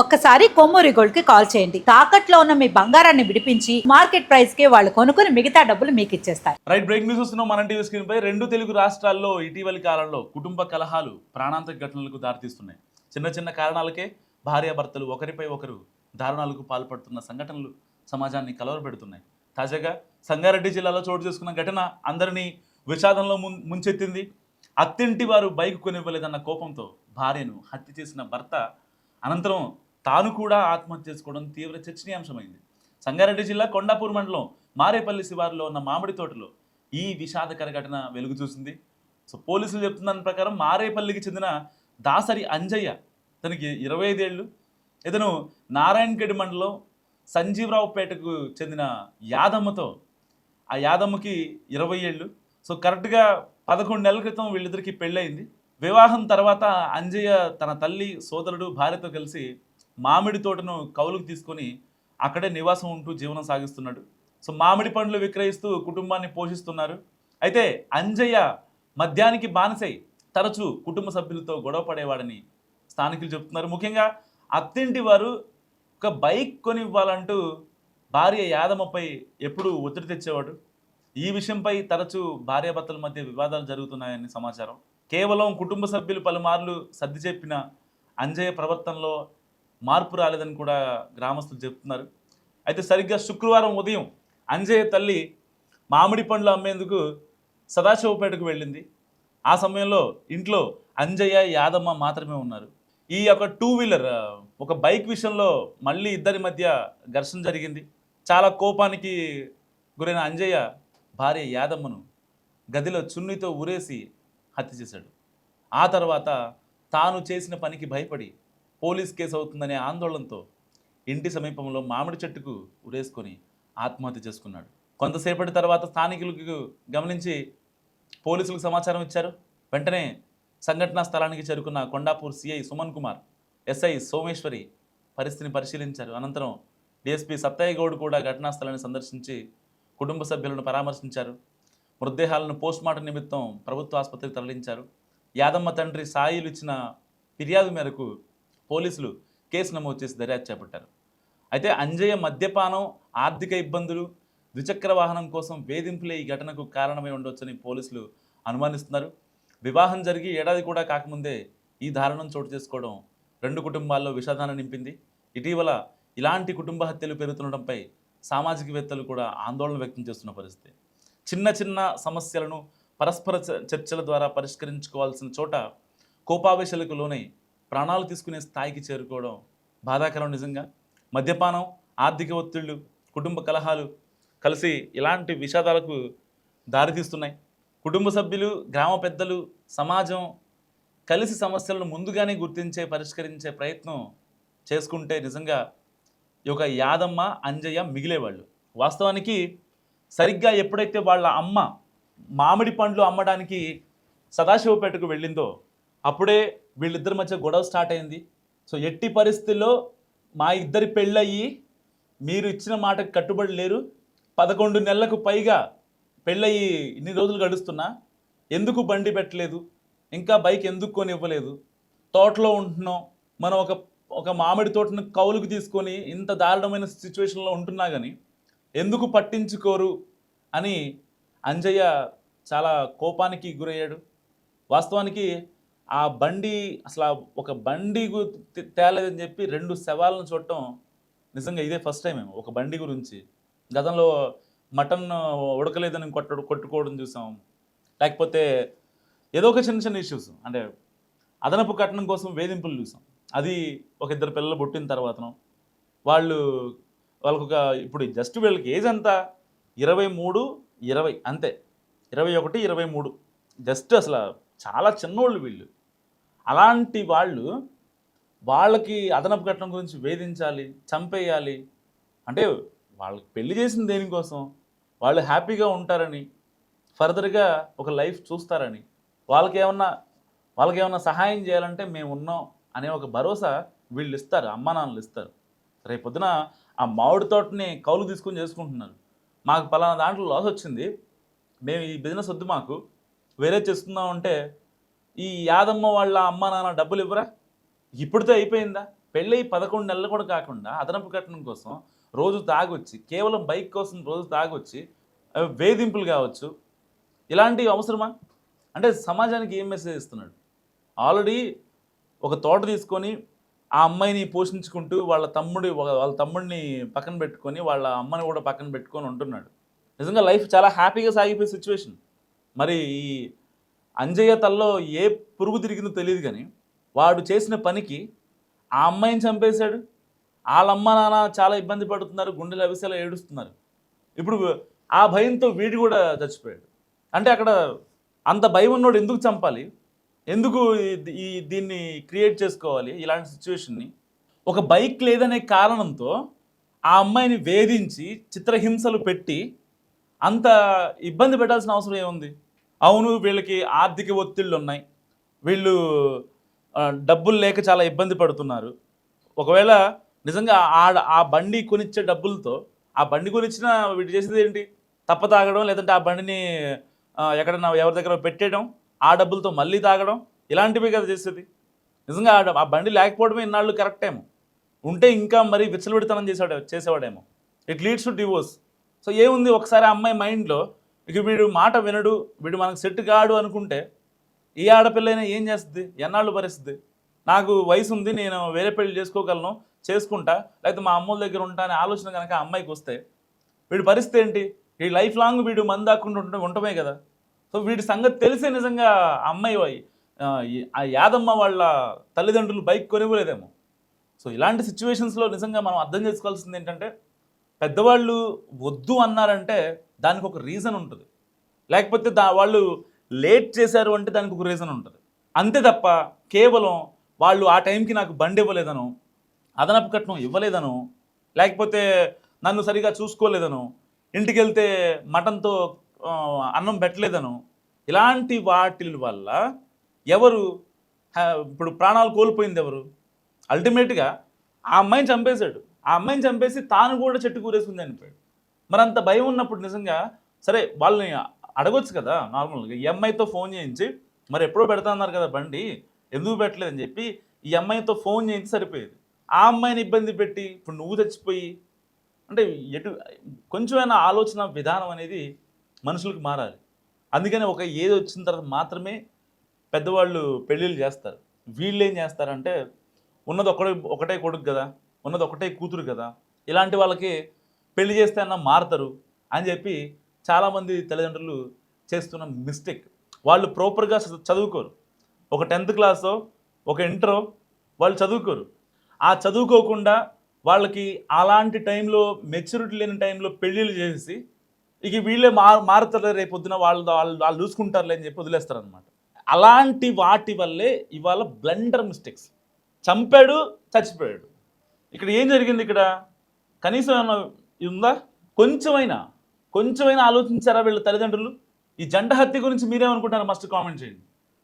ఒక్కసారి కొమ్మూరి గోల్డ్ కి కాల్ చేయండి. తాకట్లో ఉన్న మీ బంగారాన్ని విడిపించి మార్కెట్ ప్రైస్ కి వాళ్ళు కొనుక్కుని మిగతా డబ్బులు మీకు ఇచ్చేస్తారు. రైట్, బ్రేక్ న్యూస్ వస్తున్నాం మన టీవీ స్క్రీన్ పై. రెండు తెలుగు రాష్ట్రాల్లో ఇటీవలి కాలంలో కుటుంబ కలహాలు ప్రాణాంతక ఘటనలకు దారితీస్తున్నాయి. చిన్న చిన్న కారణాలకే భార్యాభర్తలు ఒకరిపై ఒకరు దారుణాలకు పాల్పడుతున్న సంఘటనలు సమాజాన్ని కలవరపెడుతున్నాయి. తాజాగా సంగారెడ్డి జిల్లాలో చోటు చేసుకున్న ఘటన అందరినీ విషాదంలో ముంచెత్తింది. అత్తింటి వారు బైక్ కొనివ్వలేదన్న కోపంతో భార్యను హత్య చేసిన భర్త అనంతరం తాను కూడా ఆత్మహత్య చేసుకోవడం తీవ్ర చర్చనీయాంశమైంది. సంగారెడ్డి జిల్లా కొండాపూర్ మండలం మారేపల్లి శివారులో ఉన్న మామిడి తోటలో ఈ విషాదకర ఘటన వెలుగు చూసింది. సో పోలీసులు చెప్తున్న దాని ప్రకారం మారేపల్లికి చెందిన దాసరి అంజయ్య, తనకి 25 ఏళ్ళు, ఇతను నారాయణగఢ్ మండలం సంజీవరావుపేటకు చెందిన యాదమ్మతో, ఆ యాదమ్మకి 20 ఏళ్ళు. సో కరెక్ట్గా 11 నెలల క్రితం వీళ్ళిద్దరికి పెళ్ళయింది. వివాహం తర్వాత అంజయ్య తన తల్లి, సోదరుడు, భార్యతో కలిసి మామిడి తోటను కౌలుకు తీసుకొని అక్కడే నివాసం ఉంటూ జీవనం సాగిస్తున్నాడు. సో మామిడి పండ్లు విక్రయిస్తూ కుటుంబాన్ని పోషిస్తున్నారు. అయితే అంజయ్య మద్యానికి బానిసై తరచూ కుటుంబ సభ్యులతో గొడవ పడేవాడని స్థానికులు చెప్తున్నారు. ముఖ్యంగా అత్తింటి వారు ఒక బైక్ కొనివ్వాలంటూ భార్య యాదమ్మపై ఎప్పుడూ ఒత్తిడి తెచ్చేవాడు. ఈ విషయంపై తరచూ భార్యాభర్తల మధ్య వివాదాలు జరుగుతున్నాయని సమాచారం. కేవలం కుటుంబ సభ్యులు పలుమార్లు సర్ది చెప్పిన అంజయ్య ప్రవర్తనలో మార్పు రాలేదని కూడా గ్రామస్తులు చెప్తున్నారు. అయితే సరిగ్గా శుక్రవారం ఉదయం అంజయ్య తల్లి మామిడి పండ్లు అమ్మేందుకు సదాశివపేటకు వెళ్ళింది. ఆ సమయంలో ఇంట్లో అంజయ్య, యాదమ్మ మాత్రమే ఉన్నారు. ఈ యొక్క 2 వీలర్, ఒక బైక్ విషయంలో మళ్ళీ ఇద్దరి మధ్య ఘర్షణ జరిగింది. చాలా కోపానికి గురైన అంజయ్య భార్య యాదమ్మను గదిలో చున్నీతో ఉరేసి హత్య చేశాడు. ఆ తర్వాత తాను చేసిన పనికి భయపడి పోలీస్ కేసు అవుతుందనే ఆందోళనతో ఇంటి సమీపంలో మామిడి చెట్టుకు ఉరేసుకొని ఆత్మహత్య చేసుకున్నాడు. కొంతసేపటి తర్వాత స్థానికులకు గమనించి పోలీసులకు సమాచారం ఇచ్చారు. వెంటనే సంఘటనా స్థలానికి చేరుకున్న కొండాపూర్ సిఐ సుమన్ కుమార్, ఎస్ఐ సోమేశ్వరి పరిస్థితిని పరిశీలించారు. అనంతరం డిఎస్పీ సత్తయ్య గౌడ్ కూడా ఘటనా స్థలాన్ని సందర్శించి కుటుంబ సభ్యులను పరామర్శించారు. మృతదేహాలను పోస్ట్మార్టం నిమిత్తం ప్రభుత్వ ఆసుపత్రికి తరలించారు. యాదమ్మ తండ్రి సాయిలు ఇచ్చిన ఫిర్యాదు మేరకు పోలీసులు కేసు నమోదు చేసి దర్యాప్తు చేపట్టారు. అయితే అంజయ్య మద్యపానం, ఆర్థిక ఇబ్బందులు, ద్విచక్ర వాహనం కోసం వేధింపులే ఈ ఘటనకు కారణమై ఉండవచ్చని పోలీసులు అనుమానిస్తున్నారు. వివాహం జరిగి ఏడాది కూడా కాకముందే ఈ దారుణం చోటు చేసుకోవడం రెండు కుటుంబాల్లో విషాదాన్ని నింపింది. ఇటీవల ఇలాంటి కుటుంబ హత్యలు పెరుగుతుండటంపై సామాజికవేత్తలు కూడా ఆందోళన వ్యక్తం చేస్తున్న పరిస్థితి. చిన్న చిన్న సమస్యలను పరస్పర చర్చల ద్వారా పరిష్కరించుకోవాల్సిన చోట కోపావేశాలకు లోనై ప్రాణాలు తీసుకునే స్థాయికి చేరుకోవడం బాధాకరం. నిజంగా మద్యపానం, ఆర్థిక ఒత్తిళ్లు, కుటుంబ కలహాలు కలిసి ఇలాంటి విషాదాలకు దారితీస్తున్నాయి. కుటుంబ సభ్యులు, గ్రామ పెద్దలు, సమాజం కలిసి సమస్యలను ముందుగానే గుర్తించే, పరిష్కరించే ప్రయత్నం చేసుకుంటే నిజంగా ఈ యొక్క యాదమ్మ, అంజయ్య మిగిలేవాళ్ళు. వాస్తవానికి సరిగ్గా ఎప్పుడైతే వాళ్ళ అమ్మ మామిడి పండ్లు అమ్మడానికి సదాశివపేటకు వెళ్ళిందో అప్పుడే వీళ్ళిద్దరి మధ్య గొడవ స్టార్ట్ అయింది. సో ఎట్టి పరిస్థితుల్లో మా ఇద్దరి పెళ్ళయ్యి మీరు ఇచ్చిన మాటకు కట్టుబడి లేరు, 11 నెలలకు పైగా పెళ్ళయి ఇన్ని రోజులు గడుస్తున్నా ఎందుకు బండి పెట్టలేదు, ఇంకా బైక్ ఎందుకు కొని ఇవ్వలేదు, తోటలో ఉంటున్నాం, మనం ఒక మామిడి తోటను కౌలుకు తీసుకొని ఇంత దారుణమైన సిచ్యువేషన్లో ఉంటున్నా కానీ ఎందుకు పట్టించుకోరు అని అంజయ్య చాలా కోపానికి గురయ్యాడు. వాస్తవానికి ఆ బండి అసలు ఒక బండి తేలేదని చెప్పి 2 శవాలను చూడటం నిజంగా ఇదే ఫస్ట్ టైం. ఒక బండి గురించి గతంలో మటన్ ఉడకలేదని కొట్టుకోవడం చూసాం, లేకపోతే ఏదో ఒక చిన్న చిన్న ఇష్యూస్, అంటే అదనపు కట్నం కోసం వేధింపులు చూసాం. అది ఒక 2 పిల్లలు పుట్టిన తర్వాతను వాళ్ళకు ఇప్పుడు జస్ట్ వీళ్ళకి ఏజ్ అంతా 23, 20 అంతే, 21, 23 జస్ట్ అసలు చాలా చిన్నోళ్ళు వీళ్ళు. అలాంటి వాళ్ళకి అదనపు కట్నం గురించి వేధించాలి, చంపేయాలి అంటే వాళ్ళకి పెళ్లి చేసిన దేనికోసం, వాళ్ళు హ్యాపీగా ఉంటారని, ఫర్దర్గా ఒక లైఫ్ చూస్తారని, వాళ్ళకేమన్నా సహాయం చేయాలంటే మేము ఉన్నాం అనే ఒక భరోసా వీళ్ళు ఇస్తారు, అమ్మా నాన్నలు ఇస్తారు. రేపొద్దున ఆ మామిడి తోటని కౌలు తీసుకొని చేసుకుంటున్నారు. మాకు పలానా దాంట్లో లాస్ వచ్చింది, మేము ఈ బిజినెస్ వద్దు, మాకు వేరే చేస్తున్నాం అంటే ఈ యాదమ్మ వాళ్ళ అమ్మ నాన్న డబ్బులు ఇవ్వరా? ఇప్పుడితే అయిపోయిందా? పెళ్ళై 11 నెలలు కూడా కాకుండా అదనపు కట్నం కోసం రోజు తాగొచ్చి, కేవలం బైక్ కోసం రోజు తాగొచ్చి వేధింపులు కావచ్చు, ఇలాంటివి అవసరమా? అంటే సమాజానికి ఏం మెసేజ్ ఇస్తున్నాడు? ఆల్రెడీ ఒక తోట తీసుకొని ఆ అమ్మాయిని పోషించుకుంటూ వాళ్ళ తమ్ముడిని పక్కన పెట్టుకొని వాళ్ళ అమ్మని కూడా పక్కన పెట్టుకొని ఉంటున్నాడు. నిజంగా లైఫ్ చాలా హ్యాపీగా సాగిపోయే సిచ్యువేషన్. మరి ఈ అంజయ్య తల్లో ఏ పురుగు తిరిగిందో తెలియదు కానీ వాడు చేసిన పనికి ఆ అమ్మాయిని చంపేశాడు. వాళ్ళ అమ్మ నాన్న చాలా ఇబ్బంది పడుతున్నారు, గుండెలు అవిసేలా ఏడుస్తున్నారు. ఇప్పుడు ఆ భయంతో వీడు కూడా చచ్చిపోయాడు. అంటే అక్కడ అంత భయం ఉన్నోడు ఎందుకు చంపాలి? ఎందుకు దీన్ని క్రియేట్ చేసుకోవాలి ఇలాంటి సిచ్యువేషన్ని? ఒక బైక్ లేదనే కారణంతో ఆ అమ్మాయిని వేధించి చిత్రహింసలు పెట్టి అంత ఇబ్బంది పెట్టాల్సిన అవసరం ఏముంది? అవును, వీళ్ళకి ఆర్థిక ఒత్తిళ్ళు ఉన్నాయి, వీళ్ళు డబ్బులు లేక చాలా ఇబ్బంది పడుతున్నారు. ఒకవేళ నిజంగా ఆ బండి కొనిచ్చే డబ్బులతో ఆ బండి కొనిచ్చిన వీడు చేసేది ఏంటి? తప్ప తాగడం, లేదంటే ఆ బండిని ఎక్కడన్నా ఎవరి దగ్గర పెట్టేయడం, ఆ డబ్బులతో మళ్ళీ తాగడం, ఇలాంటివే కదా చేసేది. నిజంగా ఆ బండి లేకపోవడమే ఇన్నాళ్ళు కరెక్టేమో, ఉంటే ఇంకా మరీ విచ్చలవిడితనం చేసేవాడేమో. It leads to divorce. So ఏముంది, ఒకసారి ఆ అమ్మాయి మైండ్లో ఇక వీడు మాట వినడు, వీడు మనకు సెట్ కాడు అనుకుంటే ఏ ఆడపిల్లైనా ఏం చేస్తుంది? ఎన్నాళ్ళు భరిస్తుంది? నాకు వయసు ఉంది, నేను వేరే పెళ్లి చేసుకోగలను, చేసుకుంటా, లేకపోతే మా అమ్మోళ్ళ దగ్గర ఉంటా అనే ఆలోచన కనుక ఆ అమ్మాయికి వస్తే వీడి పరిస్థితి ఏంటి? ఈ లైఫ్ లాంగ్ వీడు మందు దాక్కుండా ఉండటమే కదా. సో వీడి సంగతి తెలిసే నిజంగా ఆ అమ్మాయి ఆ యాదమ్మ వాళ్ళ తల్లిదండ్రులు బైక్ కొనివ్వలేదేమో. సో ఇలాంటి సిచ్యువేషన్స్లో నిజంగా మనం అర్థం చేసుకోవాల్సింది ఏంటంటే, పెద్దవాళ్ళు వద్దు అన్నారంటే దానికి ఒక రీజన్ ఉంటుంది, లేకపోతే వాళ్ళు లేట్ చేశారు అంటే దానికి ఒక రీజన్ ఉంటుంది. అంతే తప్ప కేవలం వాళ్ళు ఆ టైంకి నాకు బండి ఇవ్వలేదనో, అదనపు కట్నం ఇవ్వలేదనో, లేకపోతే నన్ను సరిగా చూసుకోలేదనో, ఇంటికి వెళ్తే మటన్తో అన్నం పెట్టలేదనో, ఇలాంటి వాటి వల్ల ఎవరు ఇప్పుడు ప్రాణాలు కోల్పోయింది ఎవరు? అల్టిమేట్గా ఆ అమ్మాయిని చంపేశాడు. ఆ అమ్మాయిని చంపేసి తాను కూడా చెట్టు కూరేసుకుని చనిపోయాడు. మరి అంత భయం ఉన్నప్పుడు నిజంగా సరే వాళ్ళని అడగొచ్చు కదా నార్మల్గా. ఈ అమ్మాయితో ఫోన్ చేయించి, మరి ఎప్పుడో పెడతా అన్నారు కదా బండి, ఎందుకు పెట్టలేదని చెప్పి ఈ అమ్మాయితో ఫోన్ చేయించి సరిపోయేది. ఆ అమ్మాయిని ఇబ్బంది పెట్టి ఇప్పుడు నువ్వు చచ్చిపోయి, అంటే కొంచెమైనా ఆలోచన విధానం అనేది మనుషులకు మారాలి. అందుకని ఒక ఏజ్ వచ్చిన తర్వాత మాత్రమే పెద్దవాళ్ళు పెళ్ళిళ్ళు చేస్తారు. వీళ్ళు ఏం చేస్తారంటే, ఉన్నది ఒకటే కొడుకు కదా, ఉన్నది ఒకటే కూతురు కదా, ఇలాంటి వాళ్ళకి పెళ్లి చేస్తే అన్న మారుతారు అని చెప్పి చాలామంది తల్లిదండ్రులు చేస్తున్న మిస్టేక్. వాళ్ళు ప్రాపర్గా చదువుకోరు. ఒక 10th క్లాసో ఒక ఇంటరో వాళ్ళు చదువుకోరు. ఆ చదువుకోకుండా వాళ్ళకి అలాంటి టైంలో మెచ్యూరిటీ లేని టైంలో పెళ్ళిళ్ళు చేసి ఇక వీళ్ళే మారుతారు, రేపొద్దున వాళ్ళు చూసుకుంటారులే అని చెప్పి వదిలేస్తారనమాట. అలాంటి వాటి వల్లే ఇవాళ బ్లండర్ మిస్టేక్స్. చంపాడు, చచ్చిపోయాడు. ఇక్కడ ఏం జరిగింది? ఇక్కడ కనీసం ఏమన్నా ఉందా? కొంచెమైనా ఆలోచించారా వీళ్ళ తల్లిదండ్రులు? ఈ జంట హత్య గురించి మీరేమనుకుంటారు? మస్ట్ కామెంట్ చేయండి.